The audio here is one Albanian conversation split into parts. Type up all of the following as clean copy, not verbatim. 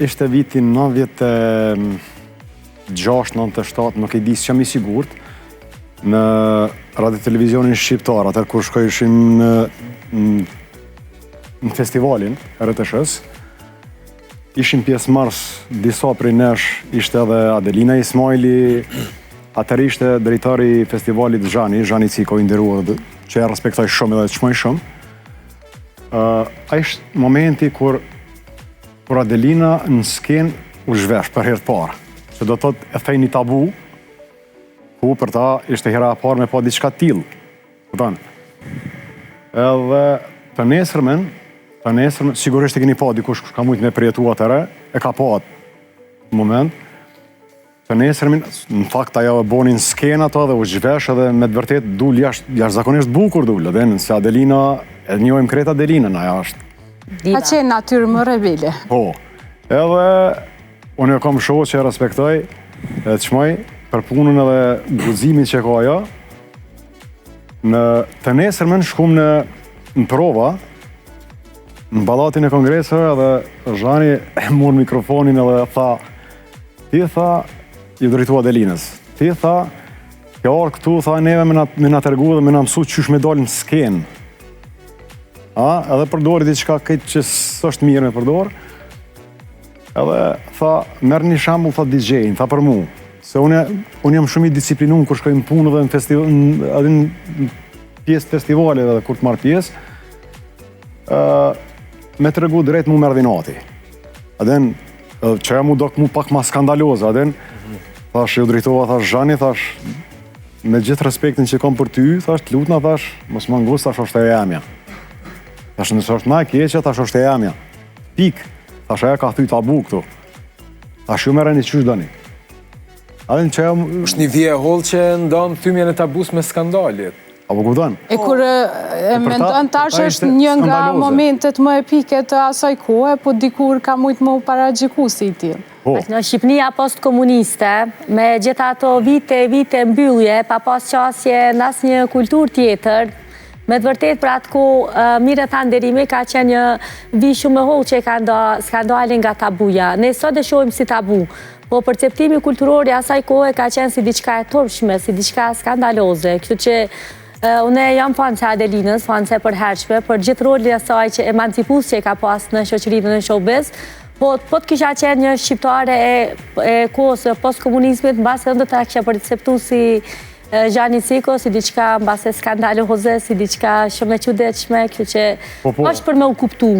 Ishte vitin 96-97, nuk e di si jam i sigurt, në radio televizionin shqiptar, atër kur shkojshim në festivalin RTS-s, ishim pjesëmarrës disa prej nesh, ishte edhe Adelina Ismaili, atër ishte drejtari festivalit Zhani Ciko, i nderuar, që e respektoj shumë edhe të çmoj shumë. A ishte momenti kur Adelina në sken u zhvesh për herë të parë, që do të thotë e thej një tabu, ku për ta ishte hera e parë me pa diçka tillë. Kupton? Edhe të nesërmen, sigurisht e keni pa dikush ka mujt me përjetu atëre, e ka pa atë moment. Të nesërmen, në fakt ajo e bonin sken ato dhe u zhvesh edhe me të vërtet dul jashtëzakonisht bukur dul, edhe nëse Adelina, e njohim krejt Adelinën, ajo është. Ka qenë natyrë më rebele. Po, edhe unë e kam shohë që e respektoj, e të çmoj, për punën edhe guximin që ka ajo. Në të nesërmen shkum në prova, në ballatin e kongreseve, edhe Zhani e mor mikrofonin edhe tha, ti tha, ju drejtu Adelinës, ti tha, kjo orë këtu, tha, neve me na tërgu dhe me na mësu qysh me dalë në skenë. Edhe përdori diçka këtë që s'është mirë me përdor. Edhe tha, merë një shambull, tha DJ-in, tha për mu. Se unë jam shumë i disciplinun kur shkojmë punë dhe në pjesë festivale dhe kur të marrë pjesë, me të regu drejt mu merë dhinati. Aden, që ja mu dok mu pak ma skandaloza, aden, thash, ju drejtova, thash, Zhani, thash, me gjithë respektin që kom për ty, thash, të lutna, thash, mos më ngusht, thash, është e jamja. Thash, nësë është na keqe, thash, është e jamja. Pik, thash, aja ka thy tabu këtu. Thash, ju mere një qysh dëni. është një vje e hollë që ndonë thymjen e tabus me skandalit. Apo kupton? E kur e mendon tash është një nga momentet më epike të asaj kohe, po dikur ka mujt më paragjiku si i tillë. Në Shqipënia post-komuniste, me gjitha ato vite mbyllje, pa pas qasje në asnjë kulturë tjetër, me të vërtet për atë ku Mire Thanderimi ka qenë një vijë shumë e hollë që e ka nda skandalin nga tabuja. Ne sot e shohim si tabu, po perceptimi kulturor i asaj kohe ka qenë si diçka e turpshme, si diçka skandaloze. Kështu që unë jam fan se Adelinës, fan se përhershme, për gjithë rolin e saj që emancipus që e ka pas në shoqërinë në showbiz, po të kisha qenë një shqiptare e kohës post-komunizmit, mbase ndë ta kisha perceptu si Zhani Ciko, si diçka mbase skandaloze, si diçka shumë e çuditshme, kështu që është për me u kuptu.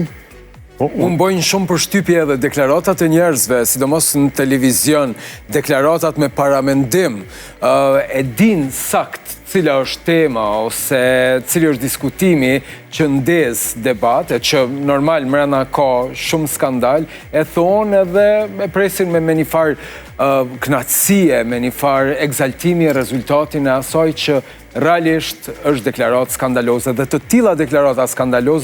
Unë bojnë shumë përshtypje edhe deklaratat e njerëzve, sidomos në televizion, deklaratat me paramendim, e din sakt cila është tema ose cili është diskutimi që ndez debat, e që normal mrena ka shumë skandal, e thonë edhe e presin me një farë knatësie, me një farë egzaltimi e rezultatin e asaj që realisht është deklarat skandaloze dhe të tilla deklarata skandaloze